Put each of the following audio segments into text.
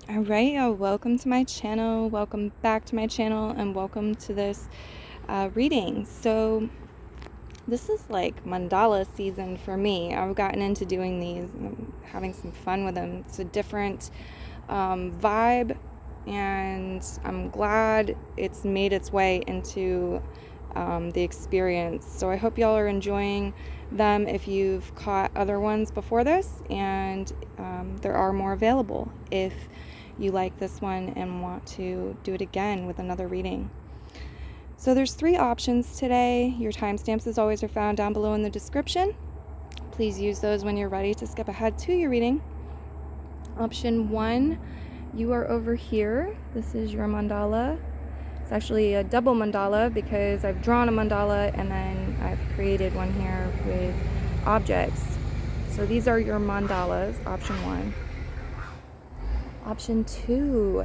All right, welcome to my channel, welcome back to my channel, and welcome to this reading. So this is like mandala season for me. I've gotten into doing these and I'm having some fun with them. It's a different vibe, and I'm glad it's made its way into the experience. So I hope y'all are enjoying them if you've caught other ones before this, and there are more available if you like this one and want to do it again with another reading. So there's 3 options today. Your timestamps, as always, are found down below in the description. Please use those when you're ready to skip ahead to your reading. Option 1, you are over here. This is your mandala. It's actually a double mandala because I've drawn a mandala and then I've created one here with objects. So these are your mandalas, option 1. Option 2,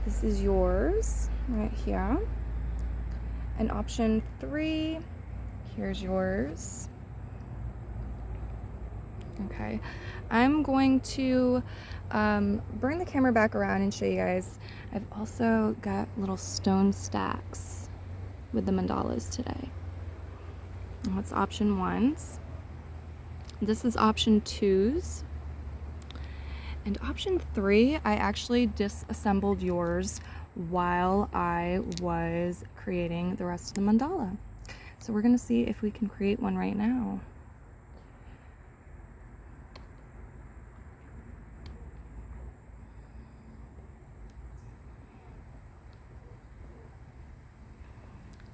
this is yours right here. And option 3, here's yours. Okay, I'm going to bring the camera back around and show you guys. I've also got little stone stacks with the mandalas today. That's option 1's. This is option 2's. And option 3, I actually disassembled yours while I was creating the rest of the mandala. So we're going to see if we can create one right now.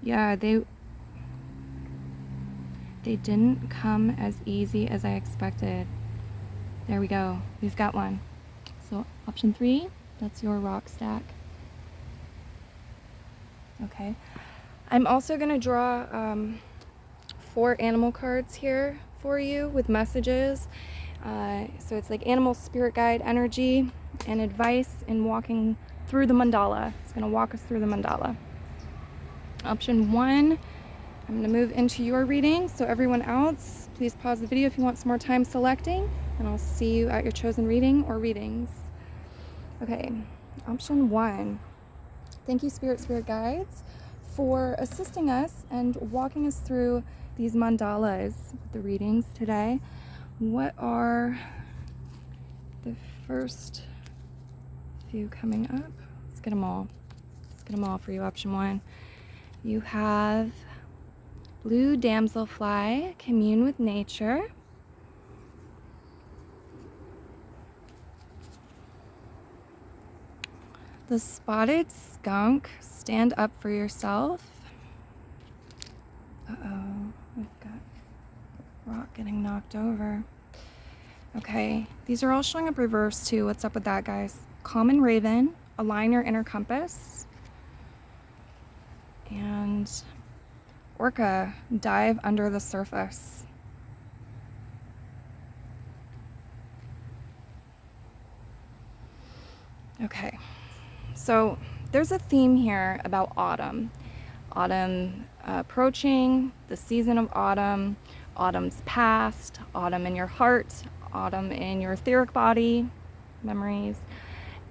Yeah, they didn't come as easy as I expected. There we go. We've got one. So option 3, that's your rock stack. Okay. I'm also going to draw 4 animal cards here for you with messages. So it's like animal spirit guide energy and advice in walking through the mandala. It's going to walk us through the mandala. Option 1, I'm going to move into your reading. So everyone else, please pause the video if you want some more time selecting, and I'll see you at your chosen reading or readings. Okay, option 1. Thank you, Spirit Guides, for assisting us and walking us through these mandalas, the readings today. What are the first few coming up? Let's get them all. Let's get them all for you. Option 1. You have blue damselfly, commune with nature. The spotted skunk, stand up for yourself. Uh-oh, we've got rock getting knocked over. Okay, these are all showing up reverse too. What's up with that, guys? Common raven, align your inner compass. And orca, dive under the surface. Okay, so there's a theme here about autumn. Autumn approaching, the season of autumn, autumn's past, autumn in your heart, autumn in your etheric body, memories,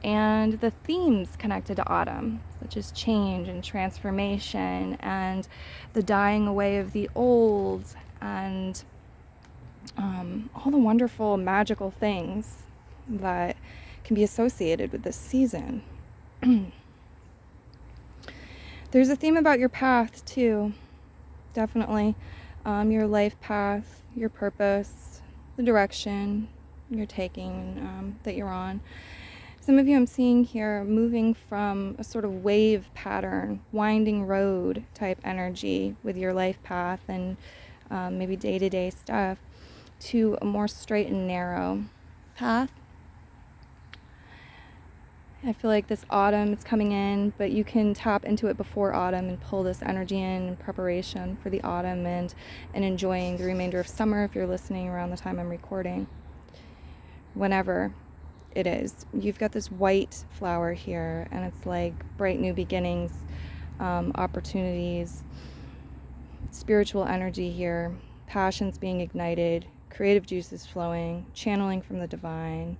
and the themes connected to autumn, such as change and transformation and the dying away of the old, and all the wonderful magical things that can be associated with this season. There's a theme about your path too, definitely. Your life path, your purpose, the direction you're taking, that you're on. Some of you I'm seeing here moving from a sort of wave pattern, winding road type energy with your life path and maybe day-to-day stuff, to a more straight and narrow path. I feel like this autumn is coming in, but you can tap into it before autumn and pull this energy in preparation for the autumn and enjoying the remainder of summer if you're listening around the time I'm recording. Whenever it is. You've got this white flower here, and it's like bright new beginnings, opportunities, spiritual energy here, passions being ignited, creative juices flowing, channeling from the divine.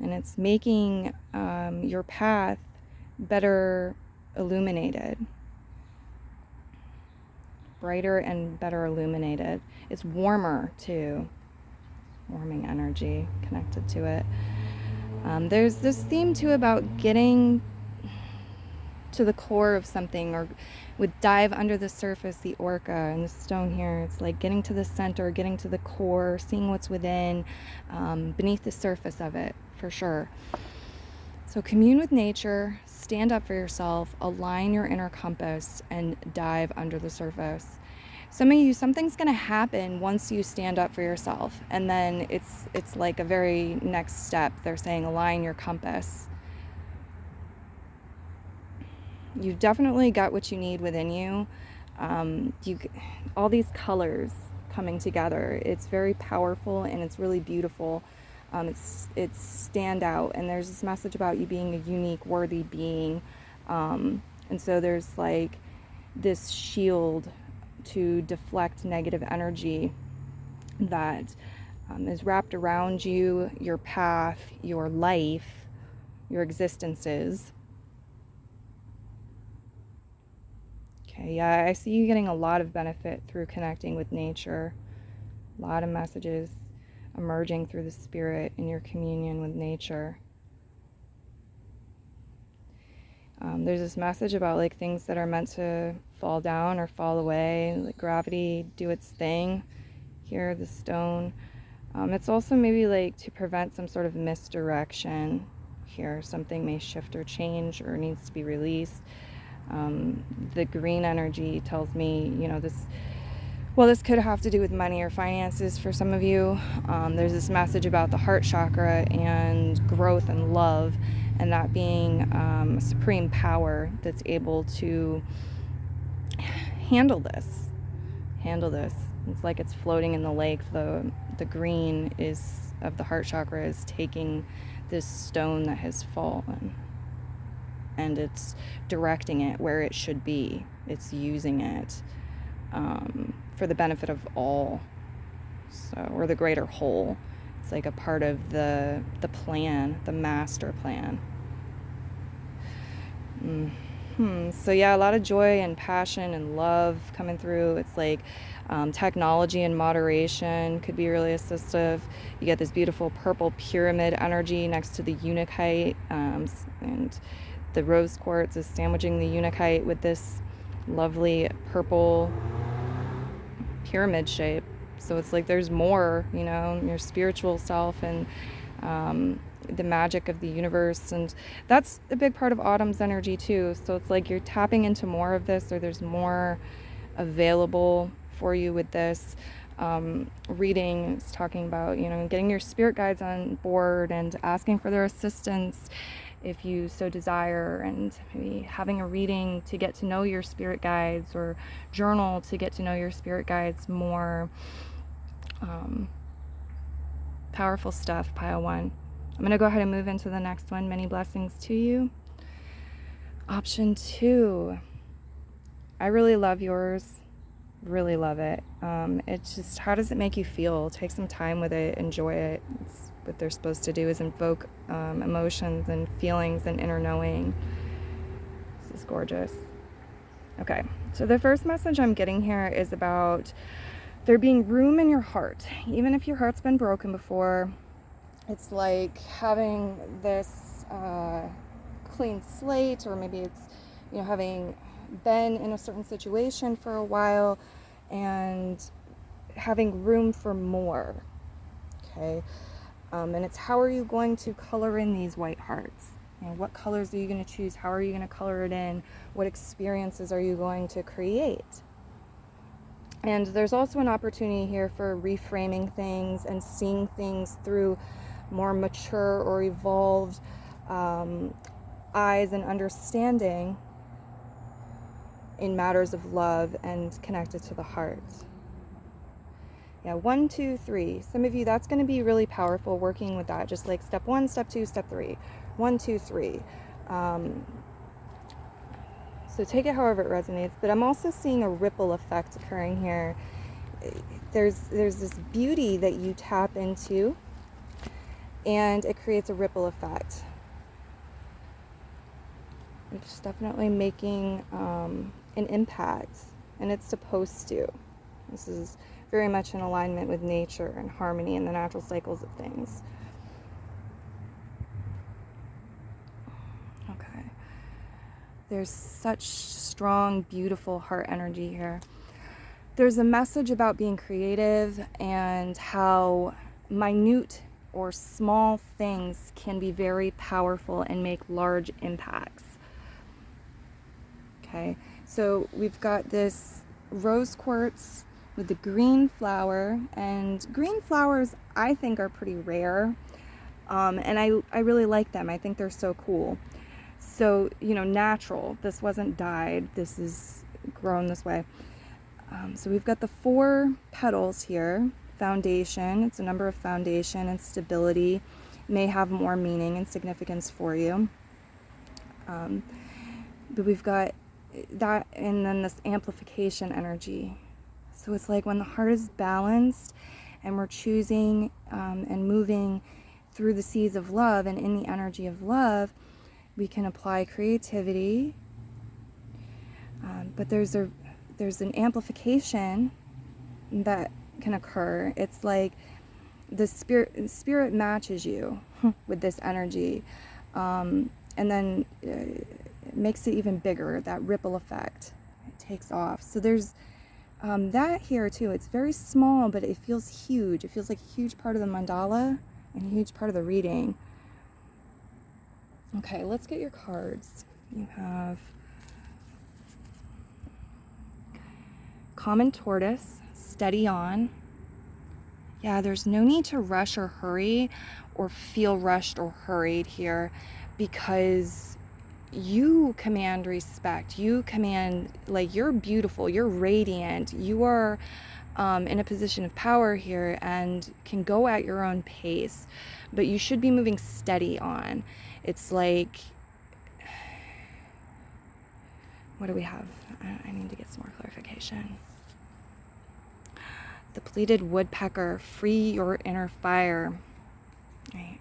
And it's making your path better illuminated. Brighter and better illuminated. It's warmer too. Warming energy connected to it. There's this theme too about getting to the core of something, or with dive under the surface, the orca and the stone here. It's like getting to the center, getting to the core, seeing what's within, beneath the surface of it, for sure. So commune with nature, stand up for yourself, align your inner compass, and dive under the surface. Some of you, something's going to happen once you stand up for yourself, and then it's like a very next step. They're saying align your compass. You've definitely got what you need within you. All these colors coming together, it's very powerful and it's really beautiful. It's stand out, and there's this message about you being a unique, worthy being. And so there's like this shield to deflect negative energy that is wrapped around you, your path, your life, your existences. Okay, yeah, I see you getting a lot of benefit through connecting with nature. A lot of messages emerging through the spirit in your communion with nature. There's this message about like things that are meant to fall down or fall away, like gravity do its thing. Here, the stone. It's also maybe like to prevent some sort of misdirection. Here, something may shift or change or needs to be released. The green energy tells me, this could have to do with money or finances for some of you. There's this message about the heart chakra and growth and love, and that being a supreme power that's able to handle this. It's like it's floating in the lake. The green is of the heart chakra is taking this stone that has fallen, and it's directing it where it should be. It's using it for the benefit of all, or the greater whole. It's like a part of the plan, the master plan. So yeah, a lot of joy and passion and love coming through. It's like technology and moderation could be really assistive. You get this beautiful purple pyramid energy next to the unakite, and the rose quartz is sandwiching the unakite with this lovely purple pyramid shape. So it's like there's more, your spiritual self and the magic of the universe. And that's a big part of autumn's energy too. So it's like you're tapping into more of this, or there's more available for you with this. Reading is talking about, getting your spirit guides on board and asking for their assistance if you so desire, and maybe having a reading to get to know your spirit guides, or journal to get to know your spirit guides more. Powerful stuff, pile one. I'm going to go ahead and move into the next one. Many blessings to you. Option 2. I really love yours. Really love it. It's just, how does it make you feel? Take some time with it. Enjoy it. It's what they're supposed to do is invoke emotions and feelings and inner knowing. This is gorgeous. Okay, so the first message I'm getting here is about there being room in your heart. Even if your heart's been broken before, it's like having this clean slate, or maybe it's, having been in a certain situation for a while and having room for more. Okay. And it's, how are you going to color in these white hearts? What colors are you going to choose? How are you going to color it in? What experiences are you going to create? And there's also an opportunity here for reframing things and seeing things through more mature or evolved eyes and understanding in matters of love and connected to the heart. Yeah, 1, 2, 3. Some of you, that's going to be really powerful working with that. Just like step 1, step 2, step 3. 1, 2, 3. So take it however it resonates. But I'm also seeing a ripple effect occurring here. There's this beauty that you tap into, and it creates a ripple effect. It's definitely making an impact, and it's supposed to. This is very much in alignment with nature and harmony and the natural cycles of things. Okay. There's such strong, beautiful heart energy here. There's a message about being creative and how minute or small things can be very powerful and make large impacts. Okay, so we've got this rose quartz with the green flower, and green flowers I think are pretty rare, and I really like them. I think they're so cool. So, you know, natural. This wasn't dyed. This is grown this way. So we've got the 4 petals here. Foundation. It's a number of foundation and stability. May have more meaning and significance for you. But we've got that, and then this amplification energy. So it's like when the heart is balanced and we're choosing and moving through the seeds of love and in the energy of love, we can apply creativity. But there's an amplification that can occur. It's like the spirit matches you with this energy, and then it makes it even bigger. That ripple effect, it takes off. So there's that here too. It's very small, but it feels huge. It feels like a huge part of the mandala and a huge part of the reading. Okay, let's get your cards. You have Common Tortoise, steady on. Yeah, there's no need to rush or hurry or feel rushed or hurried here, because you command respect. You command, like, you're beautiful, you're radiant, you are in a position of power here and can go at your own pace, but you should be moving steady on. It's like, what do we have? I need to get some more clarification. The pleated woodpecker, free your inner fire. Right.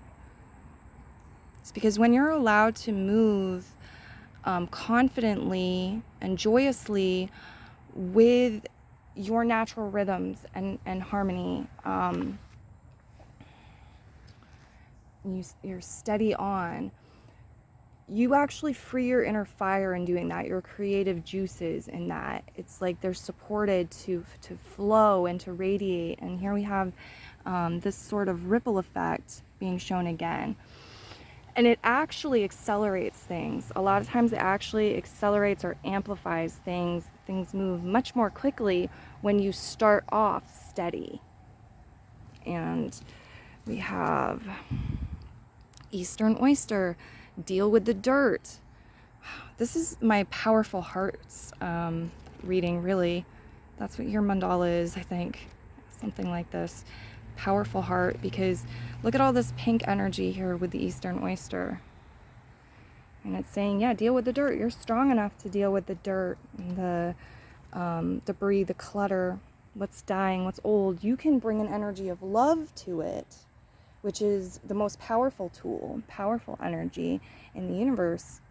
It's because when you're allowed to move confidently and joyously with your natural rhythms and harmony, you're steady on, you actually free your inner fire in doing that, your creative juices in that. It's like they're supported to flow and to radiate. And here we have this sort of ripple effect being shown again. And it actually accelerates things. A lot of times it actually accelerates or amplifies things. Things move much more quickly when you start off steady. And we have Eastern Oyster, deal with the dirt. This is my Powerful Hearts reading, really. That's what your mandala is, I think. Something like this. Powerful Heart, because look at all this pink energy here with the Eastern Oyster. And it's saying, yeah, deal with the dirt. You're strong enough to deal with the dirt, the debris, the clutter, what's dying, what's old. You can bring an energy of love to it, which is the most powerful tool, powerful energy in the universe.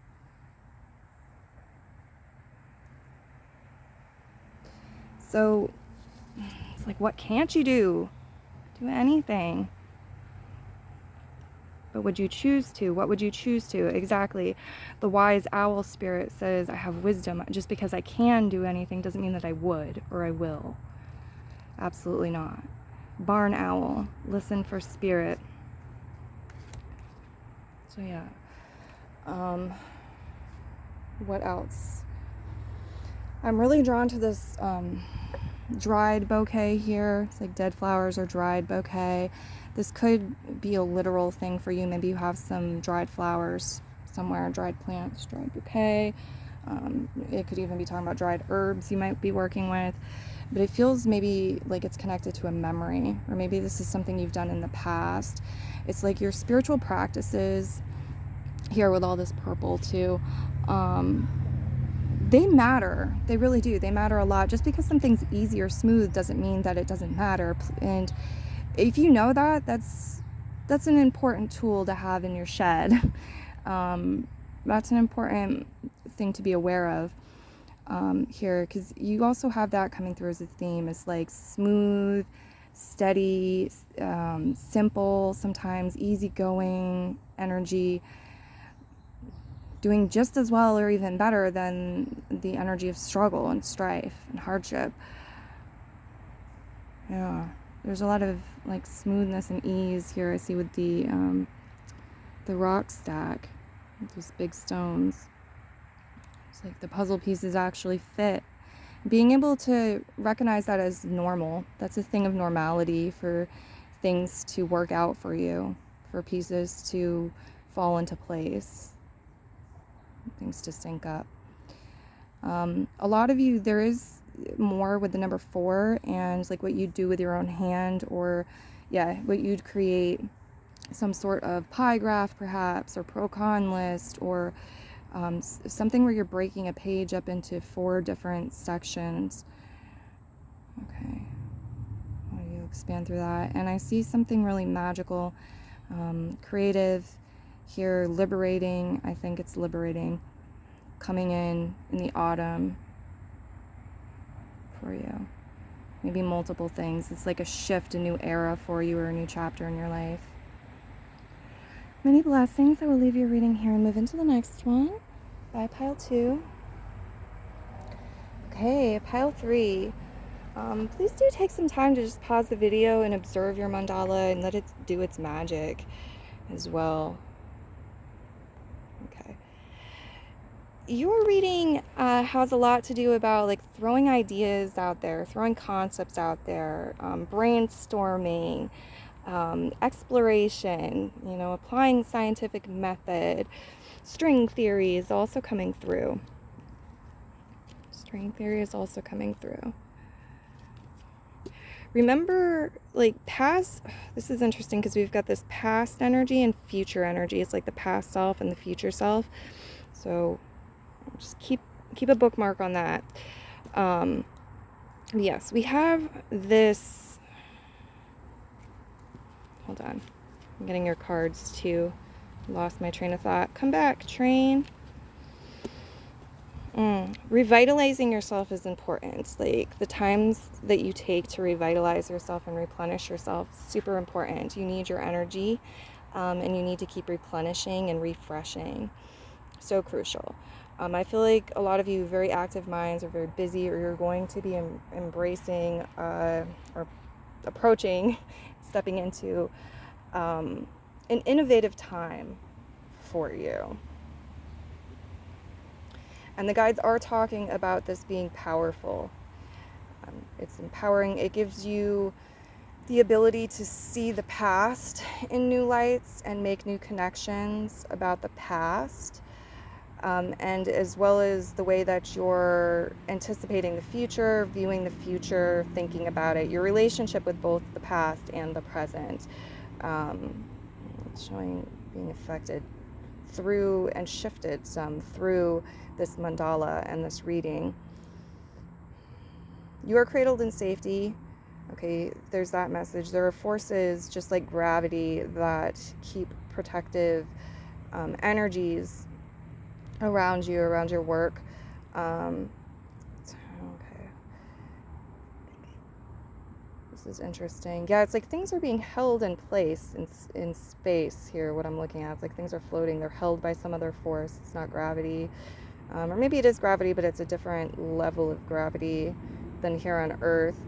So it's like, what can't you do? Do anything. But would you choose to? What would you choose to? Exactly. The wise owl spirit says, I have wisdom. Just because I can do anything doesn't mean that I would or I will. Absolutely not. Barn owl, listen for spirit. So yeah. What else? I'm really drawn to this dried bouquet here. It's like dead flowers or dried bouquet. This could be a literal thing for you. Maybe you have some dried flowers somewhere, dried plants, dried bouquet. It could even be talking about dried herbs you might be working with. But it feels maybe like it's connected to a memory, or maybe this is something you've done in the past. It's like your spiritual practices here with all this purple too. They matter. They really do. They matter a lot. Just because something's easy or smooth doesn't mean that it doesn't matter. And if you know that, that's that's an important tool to have in your shed. That's an important thing to be aware of here, because you also have that coming through as a theme. It's like smooth, steady, simple, sometimes easygoing energy, doing just as well or even better than the energy of struggle and strife and hardship. Yeah, there's a lot of like smoothness and ease here I see with the rock stack, with those big stones. It's like the puzzle pieces actually fit. Being able to recognize that as normal, that's a thing of normality, for things to work out for you, for pieces to fall into place, things to sync up. A lot of you, there is more with the number 4 and like what you do with your own hand, or what you'd create some sort of pie graph perhaps, or pro-con list, or something where you're breaking a page up into 4 different sections. Okay, how do you expand through that? And I see something really magical, creative here, liberating. I think it's liberating, coming in the autumn for you. Maybe multiple things. It's like a shift, a new era for you, or a new chapter in your life. Many blessings. I will leave your reading here and move into the next one. Bye, pile 2. Okay, pile 3. Please do take some time to just pause the video and observe your mandala and let it do its magic as well. Okay. Your reading has a lot to do about like throwing ideas out there, throwing concepts out there, brainstorming, exploration, applying scientific method. String theory is also coming through. Remember, like past, this is interesting because we've got this past energy and future energy. It's like the past self and the future self. So just keep a bookmark on that. Yes, we have this. Hold on. I'm getting your cards too. Lost my train of thought. Come back, train. Revitalizing yourself is important. Like the times that you take to revitalize yourself and replenish yourself, super important. You need your energy, and you need to keep replenishing and refreshing. So crucial. I feel like a lot of you very active minds are very busy, or you're going to be embracing or approaching, stepping into an innovative time for you. And the guides are talking about this being powerful. It's empowering. It gives you the ability to see the past in new lights and make new connections about the past. And as well as the way that you're anticipating the future, viewing the future, thinking about it, your relationship with both the past and the present. It's showing being affected through and shifted some through this mandala and this reading. You are cradled in safety. Okay, there's that message. There are forces just like gravity that keep protective energies around you, around your work. Okay. This is interesting. Yeah, it's like things are being held in place in space here, what I'm looking at. It's like things are floating. They're held by some other force. It's not gravity. Or maybe it is gravity, but it's a different level of gravity than here on Earth.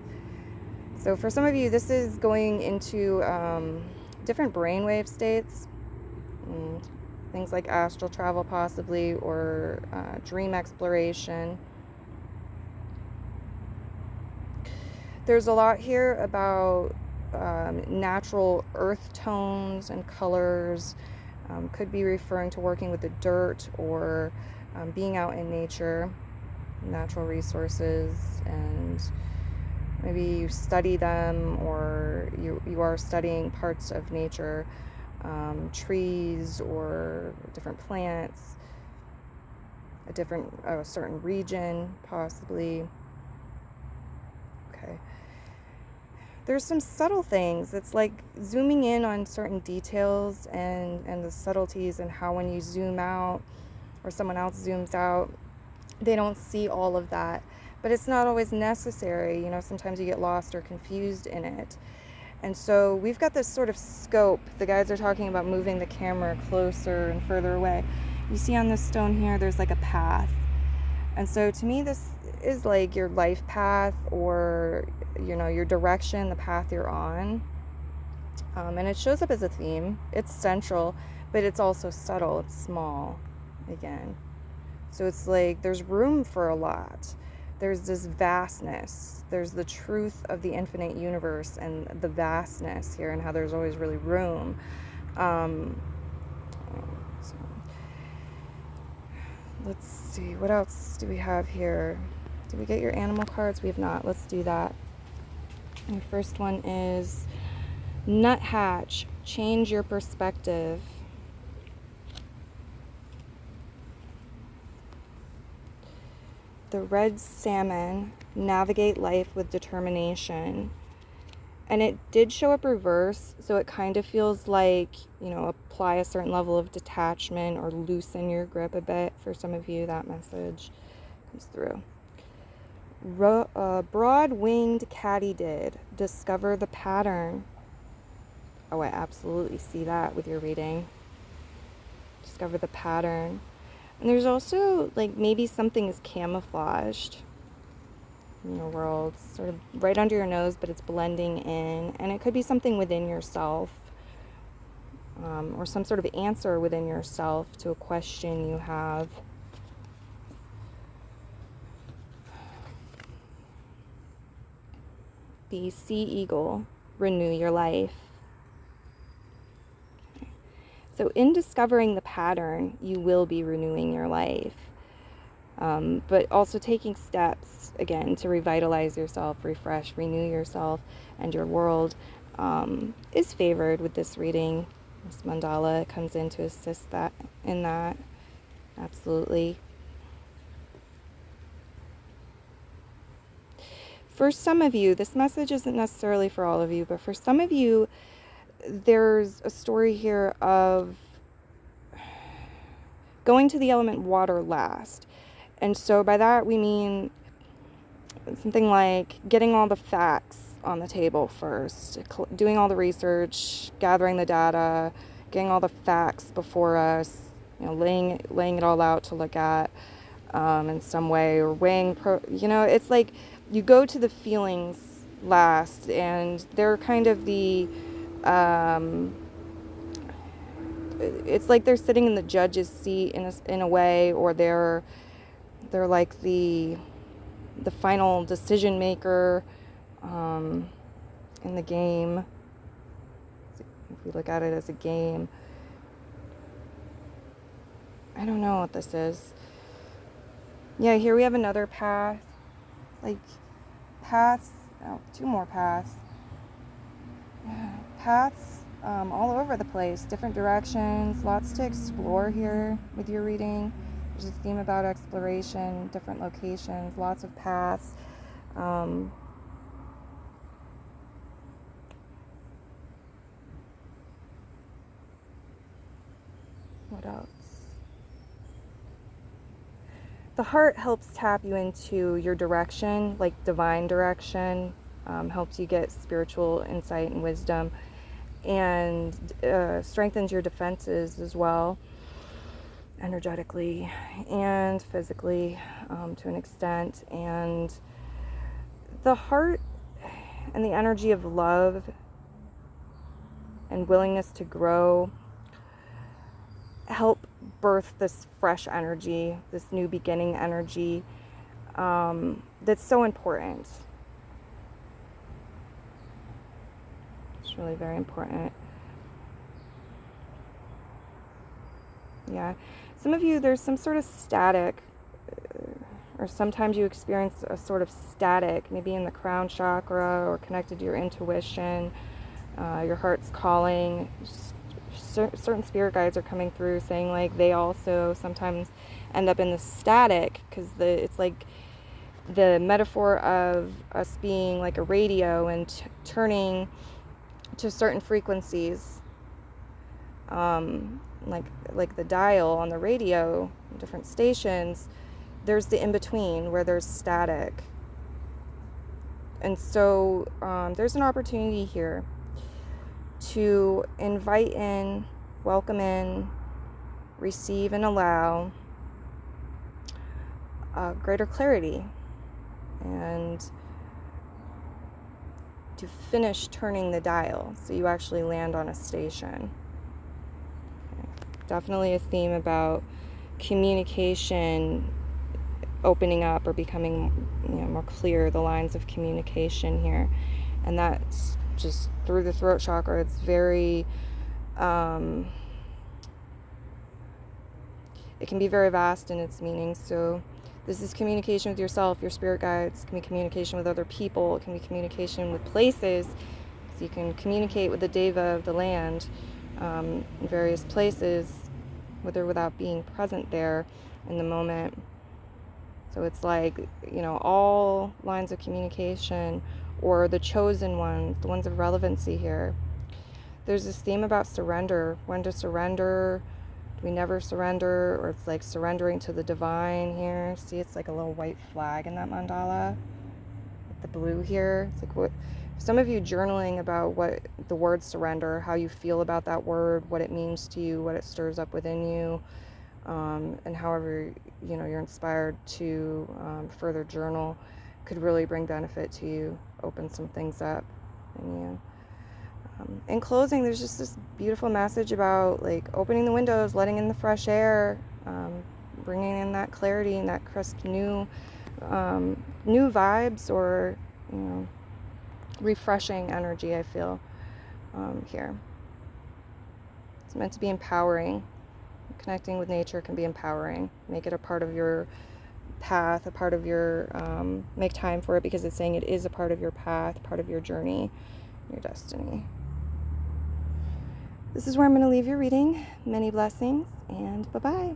So for some of you, this is going into different brainwave states. Things like astral travel possibly, or dream exploration. There's a lot here about natural earth tones and colors. Could be referring to working with the dirt, or being out in nature, natural resources, and maybe you study them, or you are studying parts of nature, trees or different plants, a certain region possibly. Okay. there's some subtle things. It's like zooming in on certain details and the subtleties, and how when you zoom out or someone else zooms out, they don't see all of that. But it's not always necessary. Sometimes you get lost or confused in it. And so we've got this sort of scope. The guys are talking about moving the camera closer and further away. You see on this stone here, there's like a path. And so to me, this is like your life path, or, your direction, the path you're on. And it shows up as a theme. It's central, but it's also subtle. It's small, again. So it's like there's room for a lot. There's this vastness. There's the truth of the infinite universe and the vastness here, and how there's always really room. Let's see, what else do we have here? Did we get your animal cards? We have not. Let's do that. And the first one is Nuthatch, change your perspective. The red salmon, navigate life with determination. And it did show up reverse, so it kind of feels like, apply a certain level of detachment or loosen your grip a bit. For some of you, that message comes through. Broad-winged katydid, discover the pattern. Oh, I absolutely see that with your reading. Discover the pattern. And there's also, like, maybe something is camouflaged in your world, sort of right under your nose, but it's blending in. And it could be something within yourself, or some sort of answer within yourself to a question you have. The sea eagle, renew your life. Okay. So in discovering the pattern, you will be renewing your life. But also taking steps, again, to revitalize yourself, refresh, renew yourself and your world is favored with this reading. This mandala comes in to assist that in that. Absolutely. For some of you, this message isn't necessarily for all of you, but for some of you, there's a story here of going to the element water last. And so by that we mean something like getting all the facts on the table first, doing all the research, gathering the data, getting all the facts before us, laying it all out to look at in some way, or weighing, it's like you go to the feelings last, and they're kind of the, it's like they're sitting in the judge's seat in a way, or they're like the final decision maker in the game. If we look at it as a game, I don't know what this is. Yeah, here we have another path, like paths. Oh, two more paths. Yeah, paths all over the place, different directions, lots to explore here with your reading. There's a theme about exploration, different locations, lots of paths. What else? The heart helps tap you into your direction, like divine direction, helps you get spiritual insight and wisdom, and strengthens your defenses as well, energetically and physically, to an extent. And the heart and the energy of love and willingness to grow help birth this fresh energy, this new beginning energy, that's so important. It's really very important. Yeah. Some of you, there's some sort of static, or sometimes you experience a sort of static, maybe in the crown chakra or connected to your intuition, your heart's calling. Certain spirit guides are coming through saying like they also sometimes end up in the static, because it's like the metaphor of us being like a radio and turning to certain frequencies, like the dial on the radio, different stations, there's the in-between where there's static. And so there's an opportunity here to invite in, welcome in, receive and allow greater clarity, and to finish turning the dial so you actually land on a station. Okay. Definitely a theme about communication opening up or becoming more clear, the lines of communication here. And that's just through the throat chakra. It's very it can be very vast in its meaning. So this is communication with yourself, your spirit guides. It can be communication with other people. It can be communication with places. So you can communicate with the deva of the land in various places, with or without being present there in the moment. So it's like, all lines of communication, or the chosen ones, the ones of relevancy here. There's this theme about surrender, when to surrender. Do we never surrender? Or it's like surrendering to the divine here. See, it's like a little white flag in that mandala. The blue here. It's like what some of you journaling about what the word surrender, how you feel about that word, what it means to you, what it stirs up within you. And however you're inspired to further journal, could really bring benefit to you, open some things up in you. In closing, there's just this beautiful message about like opening the windows, letting in the fresh air, bringing in that clarity and that crisp new vibes, or refreshing energy. I feel here. It's meant to be empowering. Connecting with nature can be empowering. Make it a part of your path, a part of your, make time for it, because it's saying it is a part of your path, part of your journey, your destiny. This is where I'm going to leave your reading. Many blessings, and bye-bye.